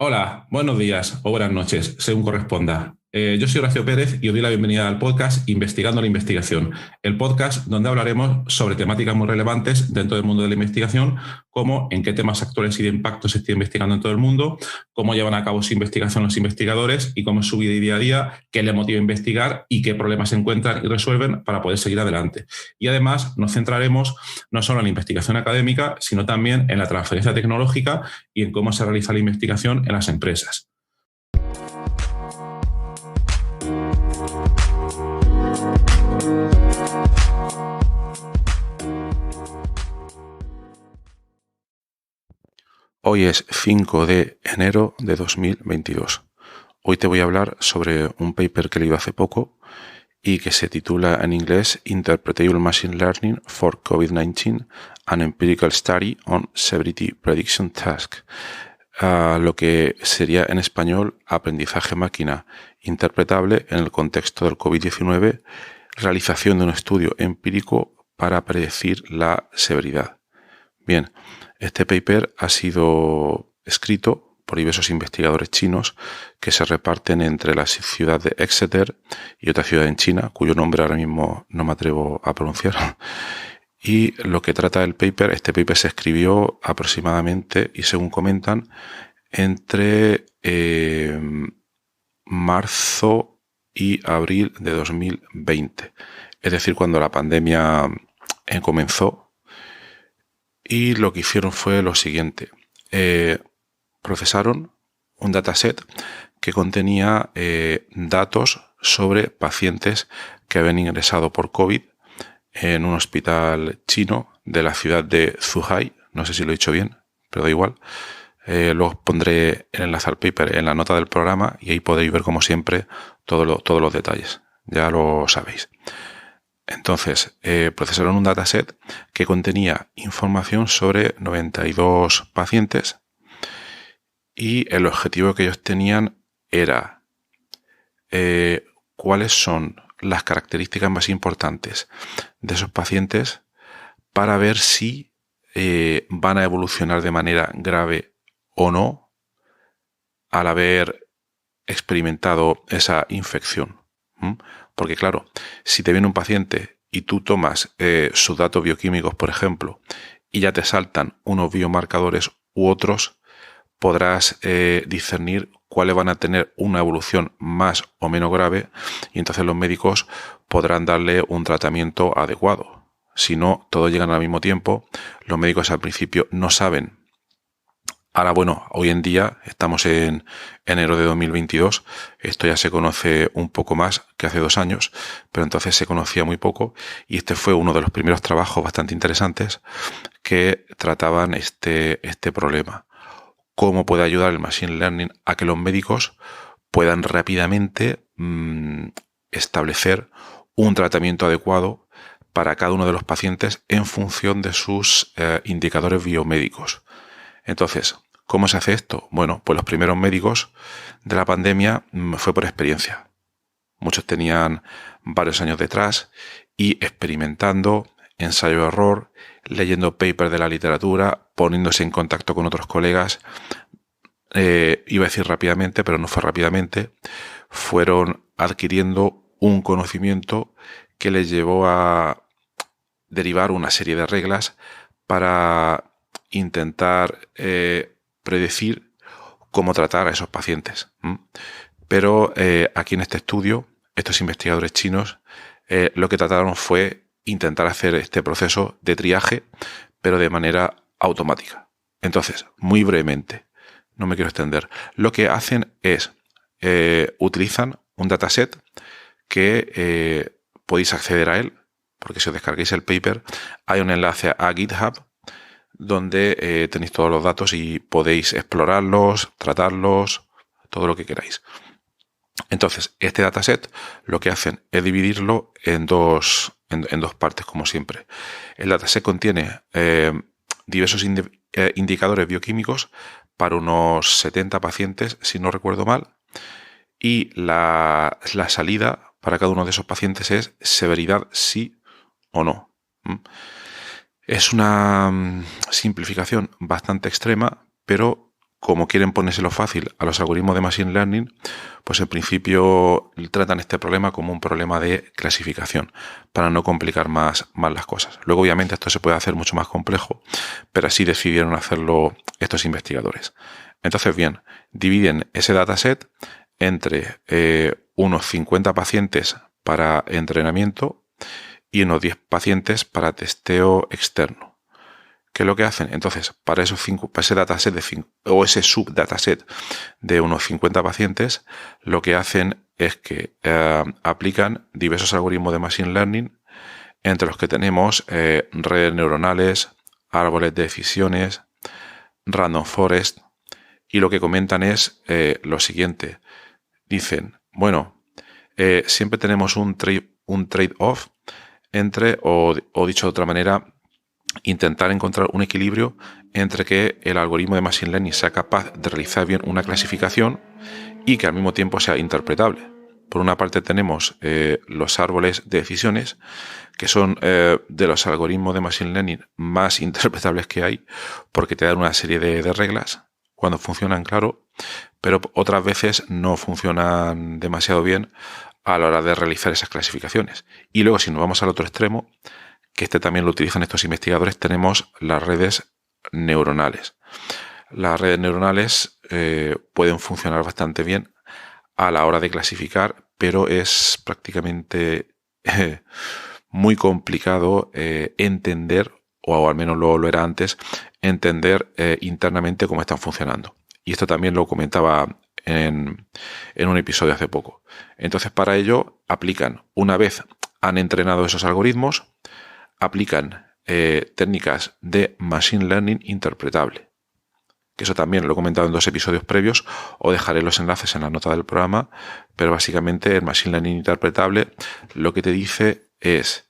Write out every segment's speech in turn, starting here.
Hola, buenos días o buenas noches, según corresponda. Yo soy Horacio Pérez y os doy la bienvenida al podcast Investigando la Investigación, el podcast donde hablaremos sobre temáticas muy relevantes dentro del mundo de la investigación, como en qué temas actuales y de impacto se está investigando en todo el mundo, cómo llevan a cabo su investigación los investigadores y cómo es su vida y día a día, qué les motiva a investigar y qué problemas encuentran y resuelven para poder seguir adelante. Y además nos centraremos no solo en la investigación académica, sino también en la transferencia tecnológica y en cómo se realiza la investigación en las empresas. Hoy es 5 de enero de 2022. Hoy te voy a hablar sobre un paper que leí hace poco y que se titula en inglés Interpretable Machine Learning for COVID-19, an Empirical Study on Severity Prediction Task. Lo que sería en español aprendizaje máquina interpretable en el contexto del COVID-19, realización de un estudio empírico para predecir la severidad. Bien, este paper ha sido escrito por diversos investigadores chinos que se reparten entre la ciudad de Exeter y otra ciudad en China, cuyo nombre ahora mismo no me atrevo a pronunciar. Y lo que trata el paper, este paper se escribió aproximadamente, y según comentan, entre marzo y abril de 2020. Es decir, cuando la pandemia comenzó. Y lo que hicieron fue lo siguiente. Procesaron un dataset que contenía datos sobre pacientes que habían ingresado por COVID en un hospital chino de la ciudad de Zhuhai. No sé si lo he dicho bien, pero da igual. Luego pondré el enlace al paper en la nota del programa y ahí podéis ver, como siempre, todos los detalles. Ya lo sabéis. Entonces, procesaron un dataset que contenía información sobre 92 pacientes y el objetivo que ellos tenían era cuáles son las características más importantes de esos pacientes para ver si van a evolucionar de manera grave o no al haber experimentado esa infección. Porque claro, si te viene un paciente y tú tomas sus datos bioquímicos, por ejemplo, y ya te saltan unos biomarcadores u otros, podrás discernir cuáles van a tener una evolución más o menos grave y entonces los médicos podrán darle un tratamiento adecuado. Si no, todos llegan al mismo tiempo, los médicos al principio no saben. Ahora, bueno, hoy en día estamos en enero de 2022, esto ya se conoce un poco más que hace 2 años, pero entonces se conocía muy poco y este fue uno de los primeros trabajos bastante interesantes que trataban este problema. ¿Cómo puede ayudar el Machine Learning a que los médicos puedan rápidamente establecer un tratamiento adecuado para cada uno de los pacientes en función de sus indicadores biomédicos? Entonces, ¿cómo se hace esto? Bueno, pues los primeros médicos de la pandemia fue por experiencia. Muchos tenían varios años detrás y experimentando, ensayo-error, leyendo papers de la literatura, poniéndose en contacto con otros colegas. Iba a decir rápidamente, pero no fue rápidamente. Fueron adquiriendo un conocimiento que les llevó a derivar una serie de reglas para intentar predecir cómo tratar a esos pacientes. Pero aquí en este estudio, estos investigadores chinos lo que trataron fue intentar hacer este proceso de triaje, pero de manera automática. Entonces, muy brevemente, no me quiero extender, lo que hacen es utilizan un dataset que podéis acceder a él, porque si os descarguéis el paper, hay un enlace a GitHub donde tenéis todos los datos y podéis explorarlos, tratarlos, todo lo que queráis. Entonces, este dataset lo que hacen es dividirlo en dos partes, como siempre. El dataset contiene diversos indicadores bioquímicos para unos 70 pacientes, si no recuerdo mal, y la salida para cada uno de esos pacientes es severidad sí o no. Es una simplificación bastante extrema, pero como quieren ponérselo fácil a los algoritmos de Machine Learning, pues en principio tratan este problema como un problema de clasificación, para no complicar más las cosas. Luego, obviamente, esto se puede hacer mucho más complejo, pero así decidieron hacerlo estos investigadores. Entonces, bien, dividen ese dataset entre unos 50 pacientes para entrenamiento y unos 10 pacientes para testeo externo. ¿Qué es lo que hacen? Entonces, para ese dataset o ese subdataset de unos 50 pacientes, lo que hacen es que aplican diversos algoritmos de Machine Learning, entre los que tenemos redes neuronales, árboles de decisiones, random forest, y lo que comentan es lo siguiente. Dicen, bueno, siempre tenemos un trade-off entre, o dicho de otra manera, intentar encontrar un equilibrio entre que el algoritmo de Machine Learning sea capaz de realizar bien una clasificación y que al mismo tiempo sea interpretable. Por una parte tenemos los árboles de decisiones, que son de los algoritmos de Machine Learning más interpretables que hay, porque te dan una serie de reglas cuando funcionan, claro, pero otras veces no funcionan demasiado bien a la hora de realizar esas clasificaciones. Y luego, si nos vamos al otro extremo, que también lo utilizan estos investigadores, tenemos las redes neuronales. Las redes neuronales pueden funcionar bastante bien a la hora de clasificar, pero es prácticamente muy complicado entender, o al menos lo era antes, entender internamente cómo están funcionando. Y esto también lo comentaba en un episodio hace poco. Entonces, para ello, una vez han entrenado esos algoritmos, aplican técnicas de Machine Learning interpretable. Que eso también lo he comentado en 2 episodios previos, o dejaré los enlaces en la nota del programa, pero básicamente el Machine Learning interpretable lo que te dice es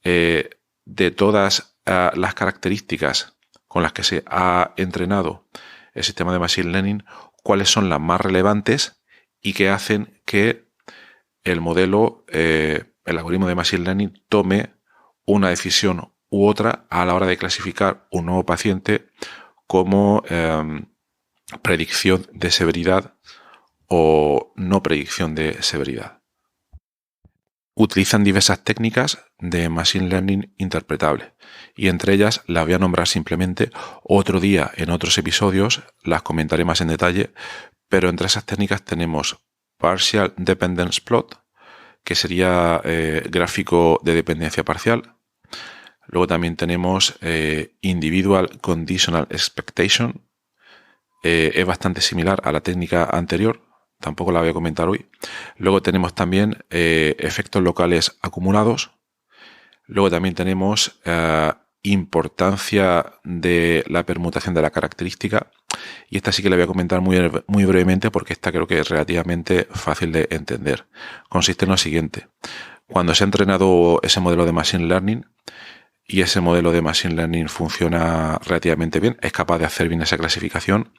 de todas las características con las que se ha entrenado el sistema de Machine Learning, cuáles son las más relevantes y que hacen que el modelo, el algoritmo de Machine Learning tome una decisión u otra a la hora de clasificar un nuevo paciente como predicción de severidad o no predicción de severidad. Utilizan diversas técnicas de Machine Learning interpretable, y entre ellas las voy a nombrar simplemente. Otro día, en otros episodios, las comentaré más en detalle, pero entre esas técnicas tenemos Partial Dependence Plot, que sería gráfico de dependencia parcial. Luego también tenemos Individual Conditional Expectation. Es bastante similar a la técnica anterior, tampoco la voy a comentar hoy. Luego tenemos también efectos locales acumulados. Luego también tenemos importancia de la permutación de la característica. Y esta sí que la voy a comentar muy brevemente, porque esta creo que es relativamente fácil de entender. Consiste en lo siguiente. Cuando se ha entrenado ese modelo de Machine Learning, y ese modelo de Machine Learning funciona relativamente bien, es capaz de hacer bien esa clasificación,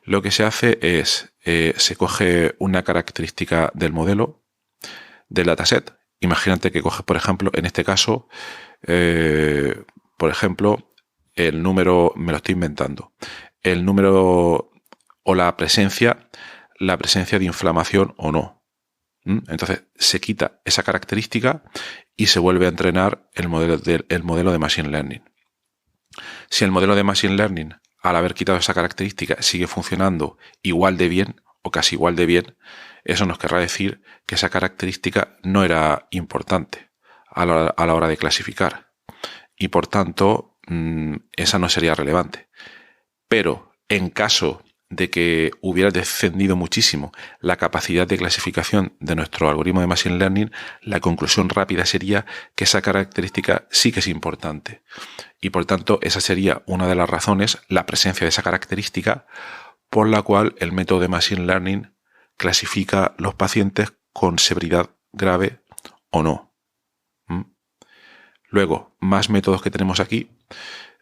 lo que se hace es, se coge una característica del modelo, del dataset. Imagínate que coges, por ejemplo, en este caso, por ejemplo, el número, me lo estoy inventando, el número o la presencia de inflamación o no. Entonces se quita esa característica y se vuelve a entrenar el modelo de Machine Learning. Si el modelo de Machine Learning, al haber quitado esa característica, sigue funcionando igual de bien o casi igual de bien, eso nos querrá decir que esa característica no era importante a la hora de clasificar, y por tanto esa no sería relevante. Pero en caso de que hubiera descendido muchísimo la capacidad de clasificación de nuestro algoritmo de Machine Learning, la conclusión rápida sería que esa característica sí que es importante. Y por tanto, esa sería una de las razones, la presencia de esa característica, por la cual el método de Machine Learning clasifica los pacientes con severidad grave o no. Luego, más métodos que tenemos aquí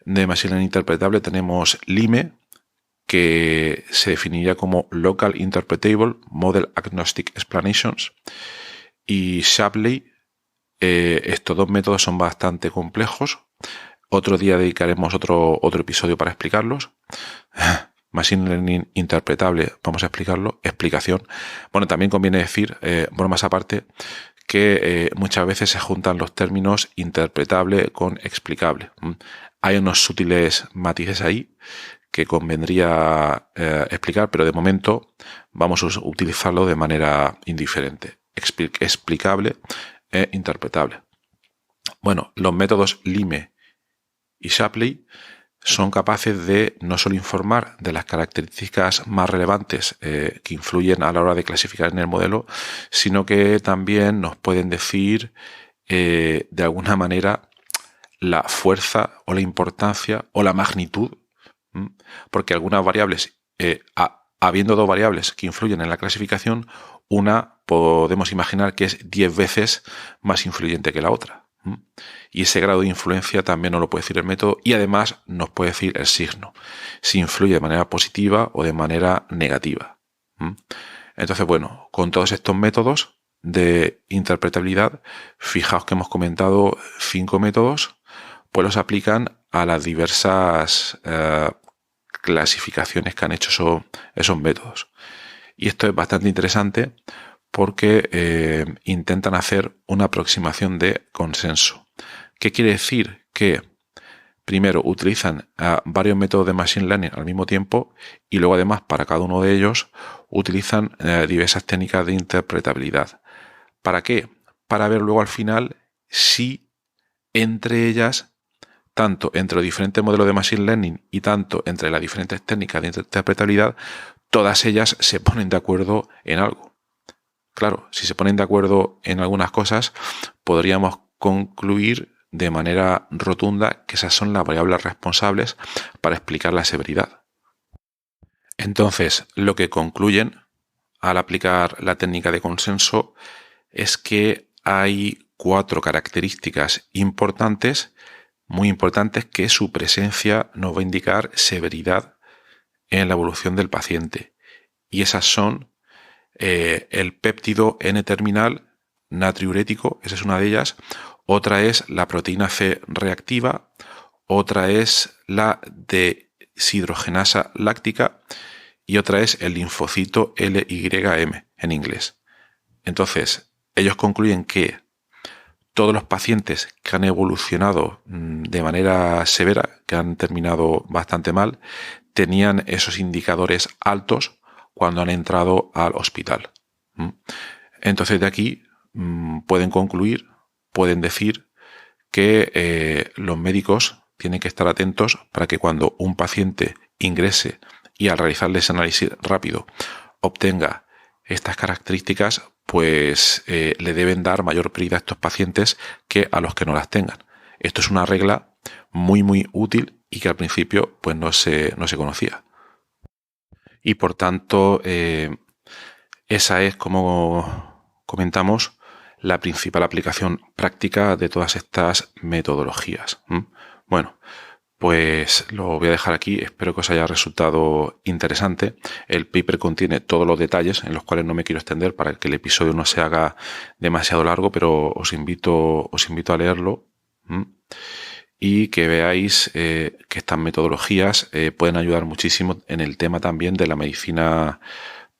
de Machine Learning interpretable, tenemos LIME, que se definiría como Local Interpretable Model Agnostic Explanations, y Shapley. Estos 2 métodos son bastante complejos. Otro día dedicaremos otro episodio para explicarlos. Machine Learning interpretable, vamos a explicarlo, explicación. Bueno, también conviene decir, bromas aparte, que muchas veces se juntan los términos interpretable con explicable. Hay unos sutiles matices ahí que convendría explicar, pero de momento vamos a utilizarlo de manera indiferente. Explicable e interpretable. Bueno, los métodos Lime y Shapley son capaces de no solo informar de las características más relevantes que influyen a la hora de clasificar en el modelo, sino que también nos pueden decir de alguna manera la fuerza o la importancia o la magnitud, porque algunas variables, habiendo dos variables que influyen en la clasificación, una podemos imaginar que es 10 veces más influyente que la otra. Y ese grado de influencia también nos lo puede decir el método y además nos puede decir el signo, si influye de manera positiva o de manera negativa. Entonces, bueno, con todos estos métodos de interpretabilidad, fijaos que hemos comentado 5 métodos, pues los aplican a las diversas clasificaciones que han hecho esos métodos. Y esto es bastante interesante porque intentan hacer una aproximación de consenso. ¿Qué quiere decir? Que primero utilizan varios métodos de Machine Learning al mismo tiempo y luego además para cada uno de ellos utilizan diversas técnicas de interpretabilidad. ¿Para qué? Para ver luego al final si entre ellas, tanto entre los diferentes modelos de Machine Learning y tanto entre las diferentes técnicas de interpretabilidad, todas ellas se ponen de acuerdo en algo. Claro, si se ponen de acuerdo en algunas cosas, podríamos concluir de manera rotunda que esas son las variables responsables para explicar la severidad. Entonces, lo que concluyen al aplicar la técnica de consenso es que hay 4 características importantes, muy importantes, que su presencia nos va a indicar severidad en la evolución del paciente. Y esas son el péptido N-terminal natriurético, esa es una de ellas. Otra es la proteína C reactiva. Otra es la deshidrogenasa láctica. Y otra es el linfocito LYM en inglés. Entonces, ellos concluyen que todos los pacientes que han evolucionado de manera severa, que han terminado bastante mal, tenían esos indicadores altos cuando han entrado al hospital. Entonces de aquí pueden concluir, pueden decir que los médicos tienen que estar atentos para que cuando un paciente ingrese y al realizarle ese análisis rápido obtenga estas características, pues le deben dar mayor prioridad a estos pacientes que a los que no las tengan. Esto es una regla muy muy útil y que al principio pues no se conocía. Y por tanto, esa es, como comentamos, la principal aplicación práctica de todas estas metodologías. Bueno, pues lo voy a dejar aquí. Espero que os haya resultado interesante. El paper contiene todos los detalles en los cuales no me quiero extender para que el episodio no se haga demasiado largo, pero os invito a leerlo. Y que veáis que estas metodologías pueden ayudar muchísimo en el tema también de la medicina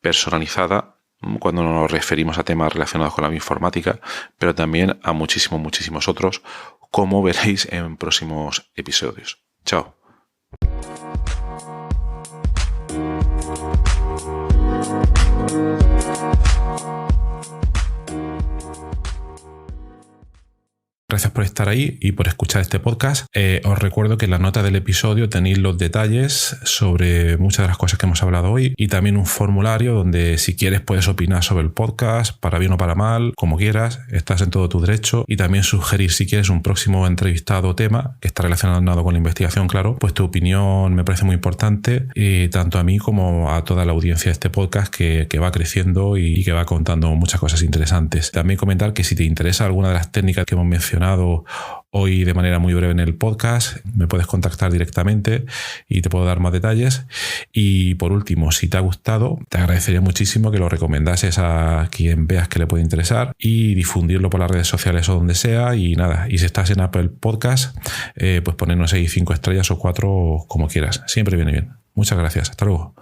personalizada, cuando nos referimos a temas relacionados con la bioinformática, pero también a muchísimos otros, como veréis en próximos episodios. Chao. Gracias por estar ahí y por escuchar este podcast. Os recuerdo que en las notas del episodio tenéis los detalles sobre muchas de las cosas que hemos hablado hoy y también un formulario donde si quieres puedes opinar sobre el podcast, para bien o para mal, como quieras, estás en todo tu derecho, y también sugerir si quieres un próximo entrevistado o tema que está relacionado con la investigación, claro, pues tu opinión me parece muy importante, tanto a mí como a toda la audiencia de este podcast que va creciendo y que va contando muchas cosas interesantes. También comentar que si te interesa alguna de las técnicas que hemos mencionado hoy de manera muy breve en el podcast, me puedes contactar directamente y te puedo dar más detalles. Y por último, si te ha gustado, te agradecería muchísimo que lo recomendases a quien veas que le puede interesar y difundirlo por las redes sociales o donde sea. Y nada, y si estás en Apple Podcast, pues ponernos ahí 5 estrellas o 4 como quieras, siempre viene bien. Muchas gracias. Hasta luego.